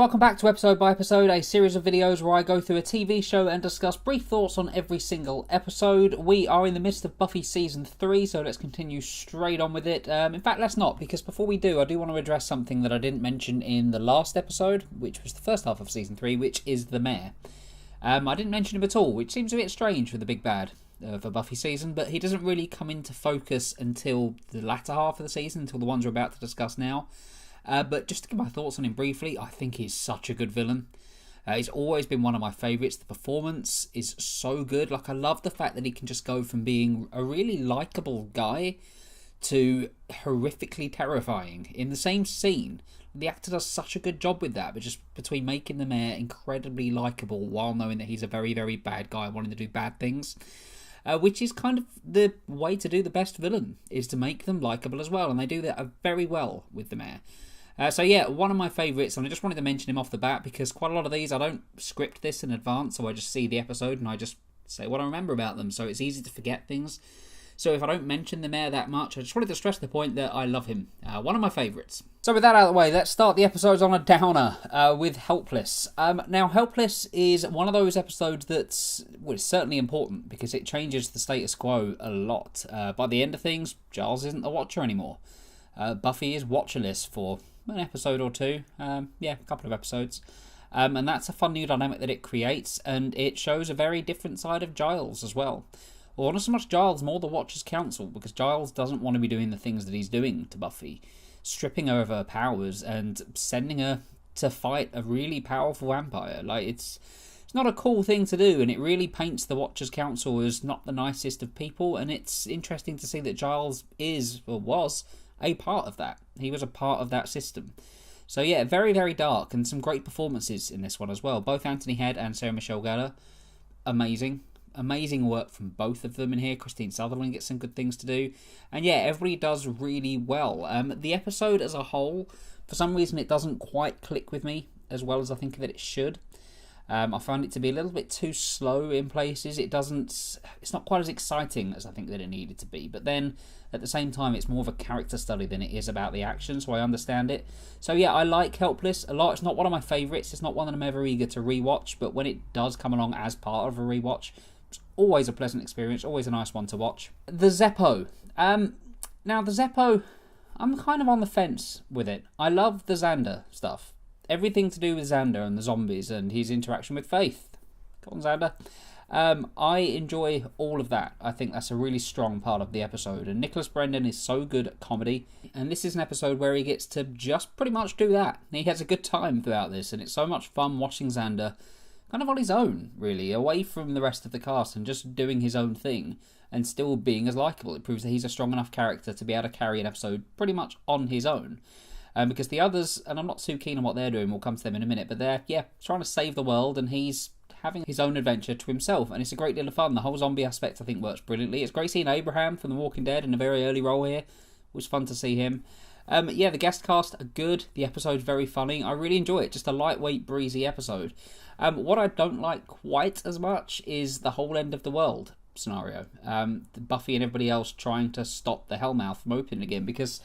welcome back to Episode by Episode, a series of videos where I go through a TV show and discuss brief thoughts on every single episode. We are in the midst of Buffy Season 3, so let's continue straight on with it. In fact, let's not, because before we do, I do want to address something that I didn't mention in the last episode, which was the first half of Season 3, which is the Mayor. I didn't mention him at all, which seems a bit strange for the big bad for Buffy season, but he doesn't really come into focus until the latter half of the season, until the ones we're about to discuss now. But just to give my thoughts on him briefly, I think he's such a good villain. He's always been one of my favourites. The performance is so good. Like, I love the fact that he can just go from being a really likeable guy to horrifically terrifying in the same scene. The actor does such a good job with that, but just between making the Mayor incredibly likeable while knowing that he's a very, very bad guy wanting to do bad things. Which is kind of the way to do the best villain, is to make them likeable as well, and they do that very well with the Mayor. So yeah, one of my favourites, and I just wanted to mention him off the bat because quite a lot of these, I don't script this in advance, so I just see the episode and I just say what I remember about them, so it's easy to forget things. So if I don't mention the Mayor that much, I just wanted to stress the point that I love him. One of my favourites. So with that out of the way, let's start the episodes on a downer with Helpless. Now, Helpless is one of those episodes that's certainly important because it changes the status quo a lot. By the end of things, Giles isn't the Watcher anymore. Buffy is Watcherless for an episode or two. A couple of episodes. And that's a fun new dynamic that it creates, and it shows a very different side of Giles as well. Or not so much Giles, more the Watcher's Council, because Giles doesn't want to be doing the things that he's doing to Buffy. Stripping her of her powers and sending her to fight a really powerful vampire. Like, it's not a cool thing to do, and it really paints the Watcher's Council as not the nicest of people, and it's interesting to see that Giles is, or was, a part of that. He was a part of that system. So yeah, very, very dark, and some great performances in this one as well. Both Anthony Head and Sarah Michelle Gellar, amazing. Amazing work from both of them in here. Christine Sutherland gets some good things to do. And yeah, everybody does really well. The episode as a whole, for some reason it doesn't quite click with me as well as I think that it should. I found it to be a little bit too slow in places. It's not quite as exciting as I think that it needed to be. But then, at the same time, it's more of a character study than it is about the action, so I understand it. So yeah, I like Helpless a lot. It's not one of my favourites. It's not one that I'm ever eager to rewatch. But when it does come along as part of a rewatch, it's always a pleasant experience. Always a nice one to watch. The Zeppo. Now, the Zeppo, I'm kind of on the fence with it. I love the Xander stuff. Everything to do with Xander and the zombies and his interaction with Faith. Go on, Xander. I enjoy all of that. I think that's a really strong part of the episode. And Nicholas Brendan is so good at comedy. And this is an episode where he gets to just pretty much do that. He has a good time throughout this. And it's so much fun watching Xander kind of on his own, really, away from the rest of the cast and just doing his own thing and still being as likeable. It proves that he's a strong enough character to be able to carry an episode pretty much on his own. Because the others, and I'm not too keen on what they're doing, we'll come to them in a minute, but they're, trying to save the world, and he's having his own adventure to himself, and it's a great deal of fun. The whole zombie aspect, I think, works brilliantly. It's great seeing Abraham from The Walking Dead in a very early role here. It was fun to see him. The guest cast are good. The episode's very funny. I really enjoy it. Just a lightweight, breezy episode. What I don't like quite as much is the whole end of the world scenario. Buffy and everybody else trying to stop the Hellmouth from opening again, because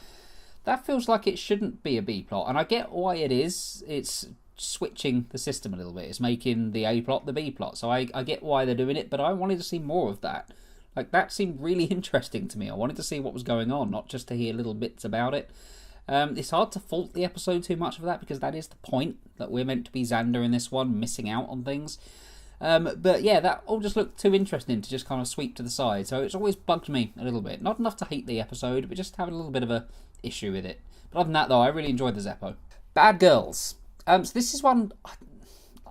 that feels like it shouldn't be a B-plot, and I get why it is. It's switching the system a little bit. It's making the A-plot the B-plot, so I get why they're doing it, but I wanted to see more of that. Like, that seemed really interesting to me. I wanted to see what was going on, not just to hear little bits about it. It's hard to fault the episode too much for that, because that is the point, that we're meant to be Xander in this one, missing out on things. But yeah, that all just looked too interesting to just kind of sweep to the side, so it's always bugged me a little bit. Not enough to hate the episode, but just having a little bit of a issue with it. But other than that, though, I really enjoyed the Zeppo. Bad Girls. So this is one,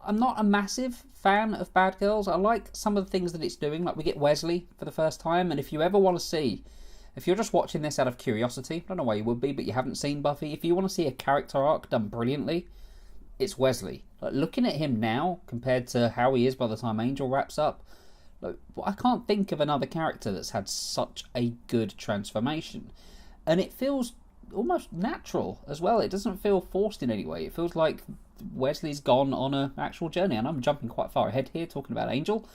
I'm not a massive fan of Bad Girls. I like some of the things that it's doing. Like, we get Wesley for the first time, and if you ever want to see, if you're just watching this out of curiosity, I don't know why you would be, but you haven't seen Buffy, if you want to see a character arc done brilliantly, it's Wesley. Like, looking at him now, compared to how he is by the time Angel wraps up, like, I can't think of another character that's had such a good transformation. And it feels almost natural as well. It doesn't feel forced in any way. It feels like Wesley's gone on an actual journey. And I'm jumping quite far ahead here, talking about Angel.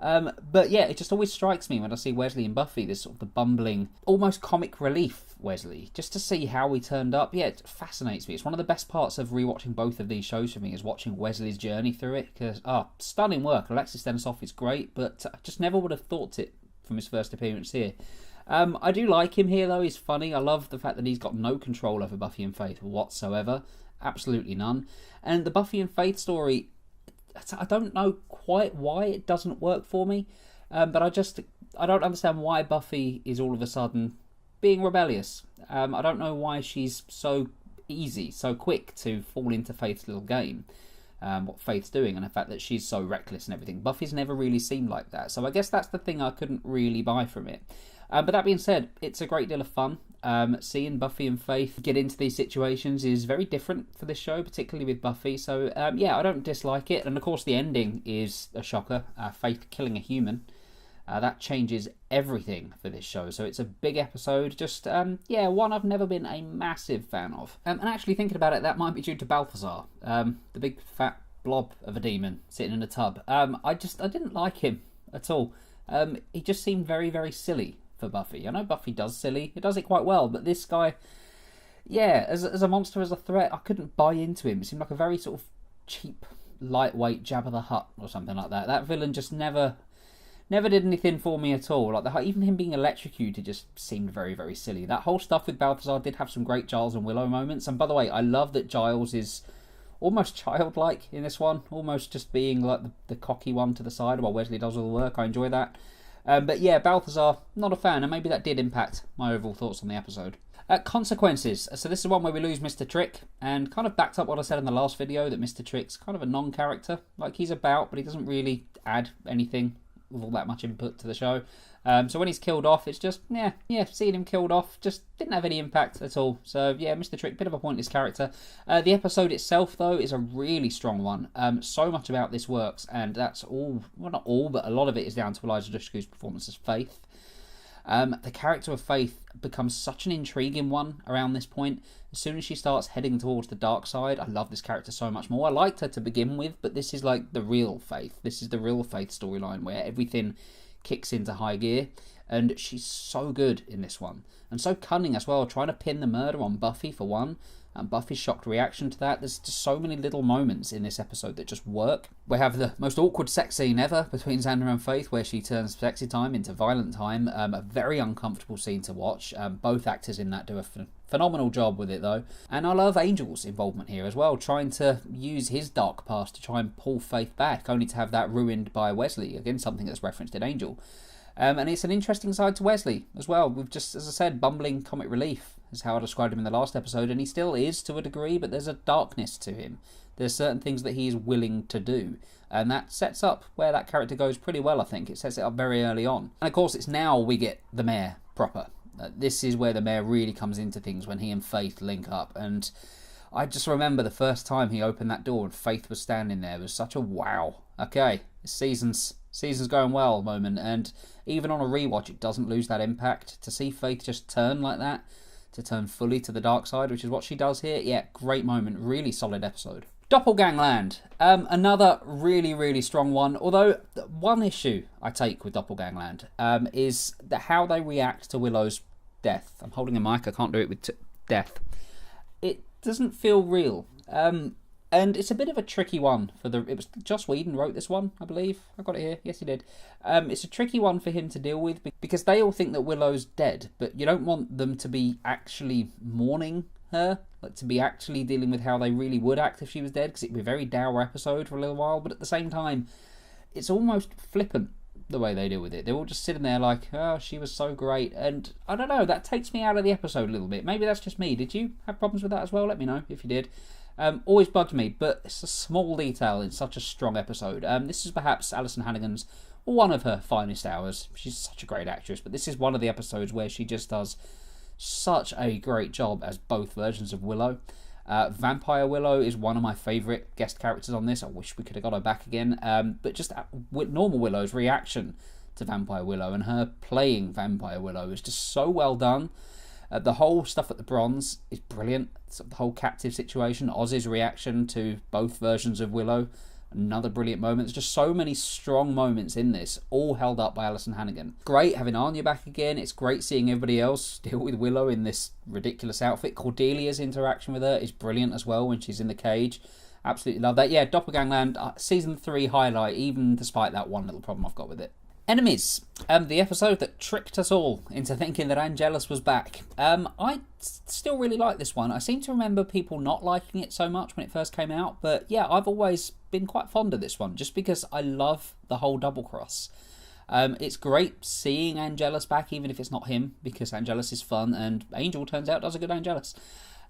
But yeah, it just always strikes me when I see Wesley and Buffy, this sort of the bumbling, almost comic relief Wesley, just to see how he turned up. Yeah, it fascinates me. It's one of the best parts of rewatching both of these shows for me, is watching Wesley's journey through it, because, stunning work. Alexis Denisof is great, but I just never would have thought it from his first appearance here. I do like him here, though. He's funny. I love the fact that he's got no control over Buffy and Faith whatsoever. Absolutely none. And the Buffy and Faith story, I don't know quite why it doesn't work for me, but I don't understand why Buffy is all of a sudden being rebellious. I don't know why she's so easy, so quick to fall into Faith's little game, what Faith's doing, and the fact that she's so reckless and everything. Buffy's never really seemed like that, so I guess that's the thing I couldn't really buy from it. But that being said, it's a great deal of fun. Seeing Buffy and Faith get into these situations is very different for this show, particularly with Buffy. So, yeah, I don't dislike it. And, of course, the ending is a shocker. Faith killing a human. That changes everything for this show. So it's a big episode. Just, yeah, one I've never been a massive fan of. And actually, thinking about it, that might be due to Balthazar, the big fat blob of a demon sitting in a tub. I didn't like him at all. He just seemed very, very silly for Buffy. I know Buffy does silly. It does it quite well, but this guy, yeah, as a monster, as a threat, I couldn't buy into him. It seemed like a very sort of cheap, lightweight Jabba the Hutt or something like that. That villain just never did anything for me at all. Like even him being electrocuted just seemed very, very silly. That whole stuff with Balthazar did have some great Giles and Willow moments. And by the way, I love that Giles is almost childlike in this one, almost just being like the cocky one to the side while Wesley does all the work. I enjoy that. But yeah, Balthazar, not a fan, and maybe that did impact my overall thoughts on the episode. Consequences. So this is one where we lose Mr. Trick, and kind of backed up what I said in the last video, that Mr. Trick's kind of a non-character. Like, he's about, but he doesn't really add anything with all that much input to the show. So when he's killed off, it's just, yeah, seeing him killed off just didn't have any impact at all. So yeah, Mr. Trick, bit of a pointless character. The episode itself, though, is a really strong one. So much about this works, and that's all, well, not all, but a lot of it is down to Eliza Dushku's performance as Faith. The character of Faith becomes such an intriguing one around this point. As soon as she starts heading towards the dark side, I love this character so much more. I liked her to begin with, but this is like the real Faith. This is the real Faith storyline where everything kicks into high gear, and she's so good in this one, and so cunning as well, trying to pin the murder on Buffy for one, and Buffy's shocked reaction to that. There's just so many little moments in this episode that just work. We have the most awkward sex scene ever between Xander and Faith, where she turns sexy time into violent time. A very uncomfortable scene to watch. Both actors in that do a phenomenal job with it, though. And I love Angel's involvement here as well, trying to use his dark past to try and pull Faith back, only to have that ruined by Wesley. Again, something that's referenced in Angel. And it's an interesting side to Wesley as well. We've just, as I said, bumbling comic relief is how I described him in the last episode, and he still is to a degree, but there's a darkness to him. There's certain things that he is willing to do, and that sets up where that character goes pretty well, I think. It sets it up very early on. And of course, it's now we get the mayor proper. This is where the mayor really comes into things, when he and Faith link up, and I just remember the first time he opened that door and Faith was standing there. It was such a wow. Okay, season's going well moment, and even on a rewatch, it doesn't lose that impact. To see Faith just turn like that, to turn fully to the dark side, which is what she does here, yeah, great moment, really solid episode. Doppelgangland, another really, really strong one, although one issue I take with Doppelgangland is how they react to Willow's death. I'm holding a mic, I can't do it with death. It doesn't feel real. And it's a bit of a tricky one for it was Joss Whedon wrote this one, I believe. I got it here. Yes, he did. It's a tricky one for him to deal with because they all think that Willow's dead, but you don't want them to be actually mourning her, like to be actually dealing with how they really would act if she was dead, because it'd be a very dour episode for a little while. But at the same time, it's almost flippant the way they deal with it. They're all just sitting there like, oh, she was so great, and I don't know, that takes me out of the episode a little bit. Maybe that's just me. Did you have problems with that as well? Let me know if you did. Always bugged me, but it's a small detail in such a strong episode. This is perhaps Alison Hannigan's one of her finest hours. She's such a great actress, but this is one of the episodes where she just does such a great job as both versions of Willow. Vampire Willow is one of my favourite guest characters on this. I wish we could have got her back again. But just normal Willow's reaction to Vampire Willow and her playing Vampire Willow is just so well done. The whole stuff at the Bronze is brilliant. So the whole captive situation, Oz's reaction to both versions of Willow, Another brilliant moment. There's just so many strong moments in this, all held up by Alison Hannigan. Great having Anya back again. It's great seeing everybody else deal with Willow in this ridiculous outfit. Cordelia's interaction with her is brilliant as well when she's in the cage. Absolutely love that. Yeah, Doppelganger season 3 highlight, even despite that one little problem I've got with it. Enemies, the episode that tricked us all into thinking that Angelus was back. I still really like this one. I seem to remember people not liking it so much when it first came out, but yeah, I've always been quite fond of this one, just because I love the whole double cross. It's great seeing Angelus back, even if it's not him, because Angelus is fun, and Angel turns out does a good Angelus.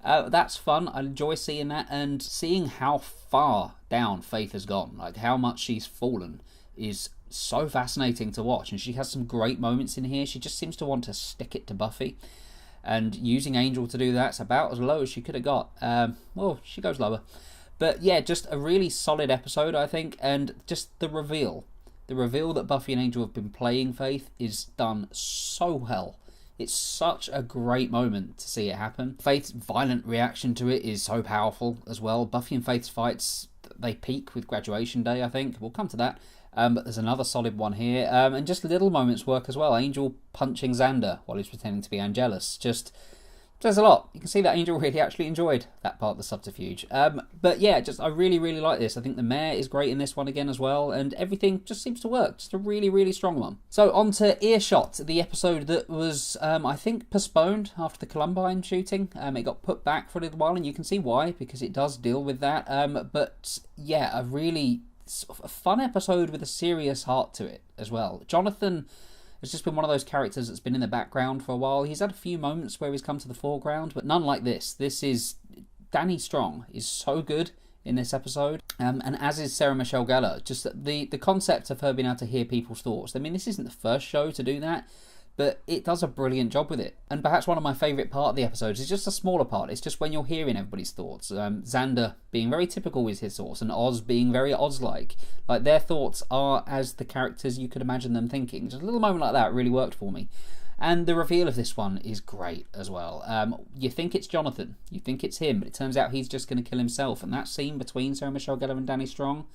That's fun. I enjoy seeing that, and seeing how far down Faith has gone, like how much she's fallen, is so fascinating to watch. And she has some great moments in here. She just seems to want to stick it to Buffy, and using Angel to do that's about as low as she could have got. Well, she goes lower, but yeah, just a really solid episode, I think. And just the reveal that Buffy and Angel have been playing Faith is done so well. It's such a great moment to see it happen. Faith's violent reaction to it is so powerful as well. Buffy and Faith's fights, they peak with Graduation Day, I think. We'll come to that. But there's another solid one here. And just little moments work as well. Angel punching Xander while he's pretending to be Angelus. Just says a lot. You can see that Angel really actually enjoyed that part of the subterfuge. But yeah, I really, really like this. I think the mayor is great in this one again as well. And everything just seems to work. Just a really, really strong one. So on to Earshot, the episode that was, I think, postponed after the Columbine shooting. It got put back for a little while, and you can see why, because it does deal with that. But yeah, a really a fun episode with a serious heart to it as well. Jonathan has just been one of those characters that's been in the background for a while. He's had a few moments where he's come to the foreground, but none like this. This is... Danny Strong is so good in this episode, and as is Sarah Michelle Gellar. Just the concept of her being able to hear people's thoughts. I mean, this isn't the first show to do that, but it does a brilliant job with it. And perhaps one of my favourite part of the episodes is just a smaller part. It's just when you're hearing everybody's thoughts. Xander being very typical with his thoughts, and Oz being very Oz-like. Like, their thoughts are as the characters you could imagine them thinking. Just a little moment like that really worked for me. And the reveal of this one is great as well. You think it's Jonathan, you think it's him, but it turns out he's just going to kill himself. And that scene between Sarah Michelle Gellar and Danny Strong,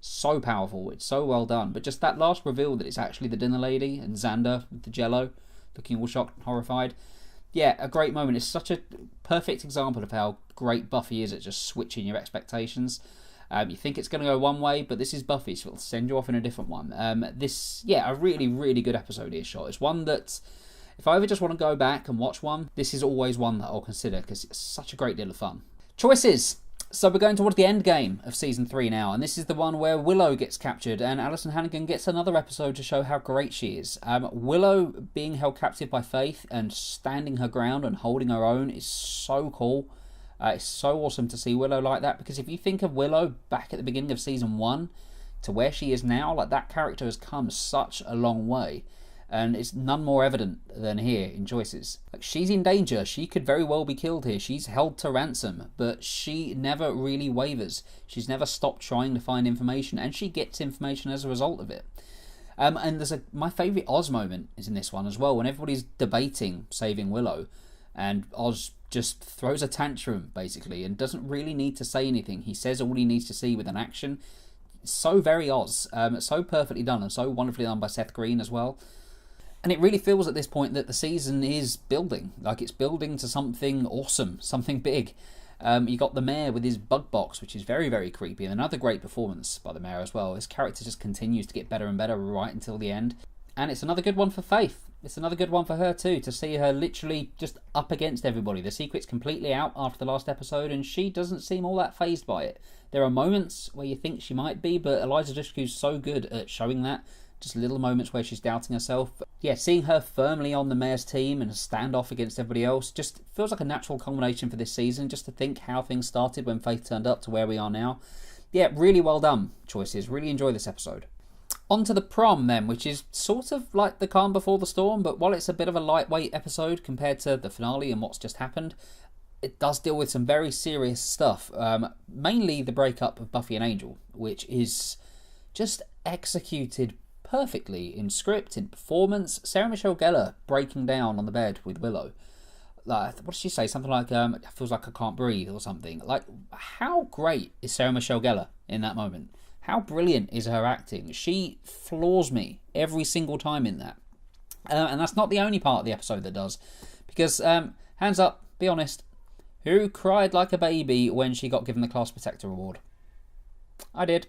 so powerful. It's so well done. But just that last reveal that it's actually the dinner lady and Xander with the jello, looking all shocked and horrified. Yeah, a great moment. It's such a perfect example of how great Buffy is at just switching your expectations. You think it's going to go one way, but this is Buffy, so it'll send you off in a different one. A really, really good episode, Earshot. It's one that, if I ever just want to go back and watch one, this is always one that I'll consider, because it's such a great deal of fun. Choices. So we're going towards the end game of Season 3 now, and this is the one where Willow gets captured, and Alison Hannigan gets another episode to show how great she is. Willow being held captive by Faith and standing her ground and holding her own is so cool. It's so awesome to see Willow like that, because if you think of Willow back at the beginning of Season 1 to where she is now, like, that character has come such a long way. And it's none more evident than here in Choices. Like, she's in danger. She could very well be killed here. She's held to ransom, but she never really wavers. She's never stopped trying to find information, and she gets information as a result of it. And there's my favourite Oz moment is in this one as well, when everybody's debating saving Willow, and Oz just throws a tantrum, basically, and doesn't really need to say anything. He says all he needs to see with an action. It's so very Oz. So perfectly done, and so wonderfully done by Seth Green as well. And it really feels at this point that the season is building. Like, it's building to something awesome, something big. You got the mayor with his bug box, which is very, very creepy. And another great performance by the mayor as well. His character just continues to get better and better right until the end. And it's another good one for Faith. It's another good one for her too, to see her literally just up against everybody. The secret's completely out after the last episode, and she doesn't seem all that fazed by it. There are moments where you think she might be, but Eliza Dushku's so good at showing that. Just little moments where she's doubting herself. But yeah, seeing her firmly on the mayor's team and stand off against everybody else just feels like a natural culmination for this season, just to think how things started when Faith turned up to where we are now. Yeah, really well done, Choices. Really enjoy this episode. On to the Prom then, which is sort of like the calm before the storm, but while it's a bit of a lightweight episode compared to the finale and what's just happened, it does deal with some very serious stuff. Mainly the breakup of Buffy and Angel, which is just executed perfectly in script, in performance. Sarah Michelle Gellar breaking down on the bed with Willow. Like, what did she say? Something like, it feels like I can't breathe or something. Like, how great is Sarah Michelle Gellar in that moment? How brilliant is her acting? She floors me every single time in that. And that's not the only part of the episode that does. Because, hands up, be honest, who cried like a baby when she got given the Class Protector Award? I did,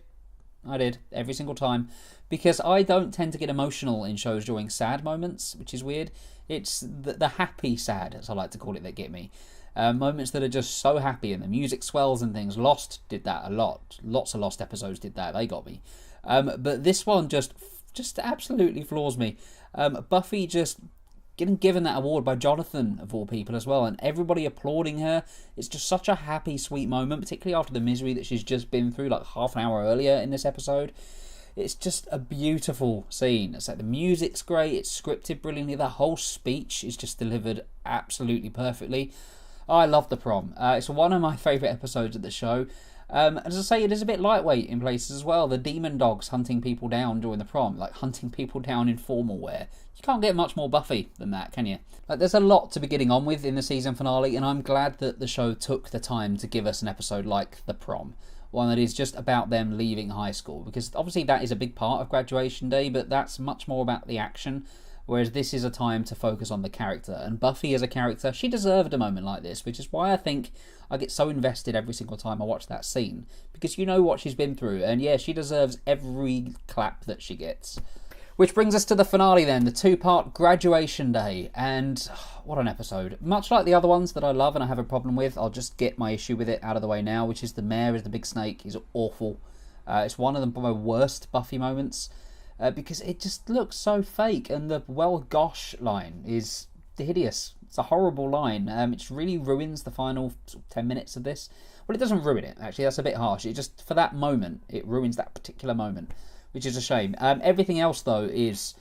every single time. Because I don't tend to get emotional in shows during sad moments, which is weird. It's the happy sad, as I like to call it, that get me. Moments that are just so happy and the music swells and things. Lost did that a lot. Lots of Lost episodes did that. They got me. But this one just absolutely floors me. Buffy just getting given that award by Jonathan, of all people, as well, and everybody applauding her. It's just such a happy, sweet moment, particularly after the misery that she's just been through like half an hour earlier in this episode. It's just a beautiful scene. It's like the music's great, it's scripted brilliantly, the whole speech is just delivered absolutely perfectly. I love the Prom. It's one of my favourite episodes of the show. As I say, it is a bit lightweight in places as well. The demon dogs hunting people down during the Prom, like hunting people down in formal wear. You can't get much more Buffy than that, can you? Like, there's a lot to be getting on with in the season finale, and I'm glad that the show took the time to give us an episode like the Prom. One that is just about them leaving high school, because obviously that is a big part of graduation day, but that's much more about the action. Whereas this is a time to focus on the character. And Buffy as a character, she deserved a moment like this, which is why I think I get so invested every single time I watch that scene. Because you know what she's been through, and yeah, she deserves every clap that she gets. Which brings us to the finale then, the two-part graduation day. And what an episode. Much like the other ones that I love and I have a problem with, I'll just get my issue with it out of the way now, which is the mayor as the big snake is awful. It's one of my worst Buffy moments. Because it just looks so fake, and the well gosh line is hideous. It's a horrible line. It really ruins the final 10 minutes of this. Well, it doesn't ruin it, actually, that's a bit harsh. It just, for that moment, it ruins that particular moment, which is a shame. Everything else, though, is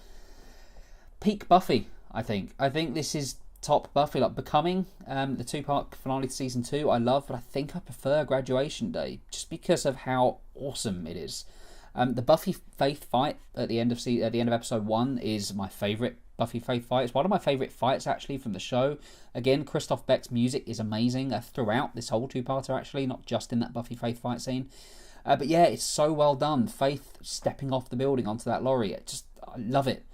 peak Buffy, I think. I think this is top Buffy, like Becoming, the two-part finale to season 2, I love, but I think I prefer Graduation Day, just because of how awesome it is. The Buffy Faith fight at the end of episode 1 is my favourite Buffy Faith fight. It's one of my favourite fights, actually, from the show. Again, Christoph Beck's music is amazing throughout this whole two-parter, actually, not just in that Buffy Faith fight scene. But yeah, it's so well done. Faith stepping off the building onto that lorry. I love it.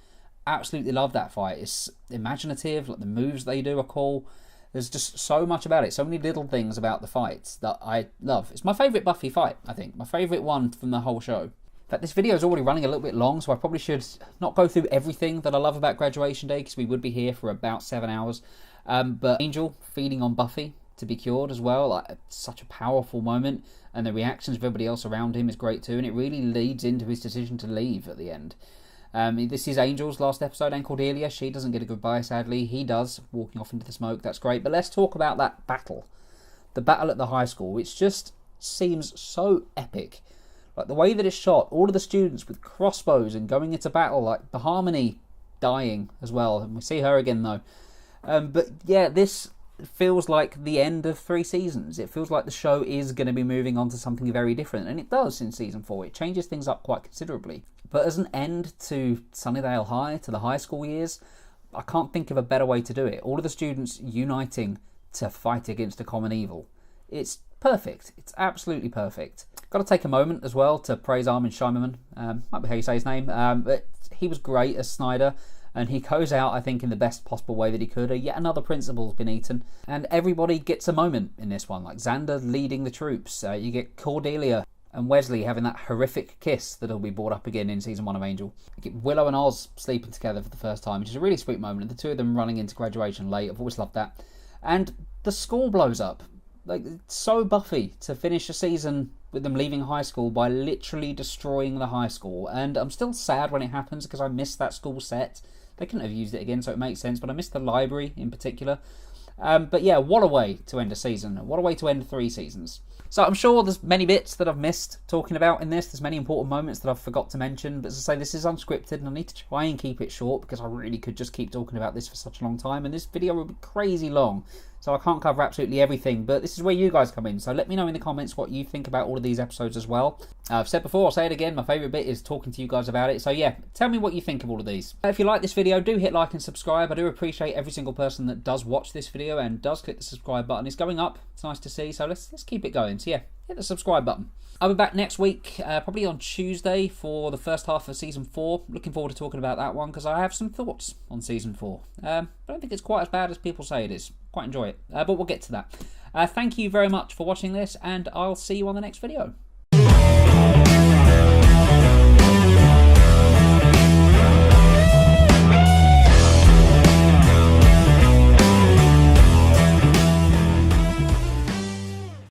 Absolutely love that fight. It's imaginative, like the moves they do are cool. There's just so much about it, so many little things about the fights that I love. It's my favourite Buffy fight, I think. My favourite one from the whole show. In fact, this video is already running a little bit long, so I probably should not go through everything that I love about Graduation Day, because we would be here for about 7 hours. But Angel feeding on Buffy to be cured as well, like, such a powerful moment, and the reactions of everybody else around him is great too, and it really leads into his decision to leave at the end. This is Angel's last episode, and Cordelia, she doesn't get a goodbye, sadly. He does, walking off into the smoke, that's great. But let's talk about that battle. The battle at the high school, which just seems so epic. Like, the way that it's shot, all of the students with crossbows and going into battle, like the Harmony dying as well, and we see her again though. But yeah, this feels like the end of 3 seasons. It feels like the show is going to be moving on to something very different, and it does in season 4. It changes things up quite considerably. But as an end to Sunnydale High, to the high school years, I can't think of a better way to do it. All of the students uniting to fight against a common evil. It's perfect. It's absolutely perfect. Got to take a moment as well to praise Armin Shimmerman. Might be how you say his name. But he was great as Snyder. And he goes out, I think, in the best possible way that he could. Yet another principle's been eaten. And everybody gets a moment in this one. Like Xander leading the troops. You get Cordelia and Wesley having that horrific kiss that'll be brought up again in season 1 of Angel. You get Willow and Oz sleeping together for the first time, which is a really sweet moment. And the two of them running into graduation late. I've always loved that. And the school blows up. Like, it's so Buffy to finish a season with them leaving high school by literally destroying the high school. And I'm still sad when it happens because I miss that school set. They couldn't have used it again, so it makes sense, but I miss the library in particular. But yeah, what a way to end a season. What a way to end 3 seasons. So I'm sure there's many bits that I've missed talking about in this. There's many important moments that I've forgot to mention. But as I say, this is unscripted, and I need to try and keep it short because I really could just keep talking about this for such a long time. And this video will be crazy long, so I can't cover absolutely everything. But this is where you guys come in. So let me know in the comments what you think about all of these episodes as well. I've said before, I'll say it again, my favourite bit is talking to you guys about it. So yeah, tell me what you think of all of these. If you like this video, do hit like and subscribe. I do appreciate every single person that does watch this video and does click the subscribe button. It's going up. It's nice to see. So let's keep it going. So yeah, hit the subscribe button. I'll be back next week, probably on Tuesday, for the first half of Season 4. Looking forward to talking about that one, because I have some thoughts on Season 4. I don't think it's quite as bad as people say it is. Quite enjoy it, but we'll get to that. Thank you very much for watching this, and I'll see you on the next video.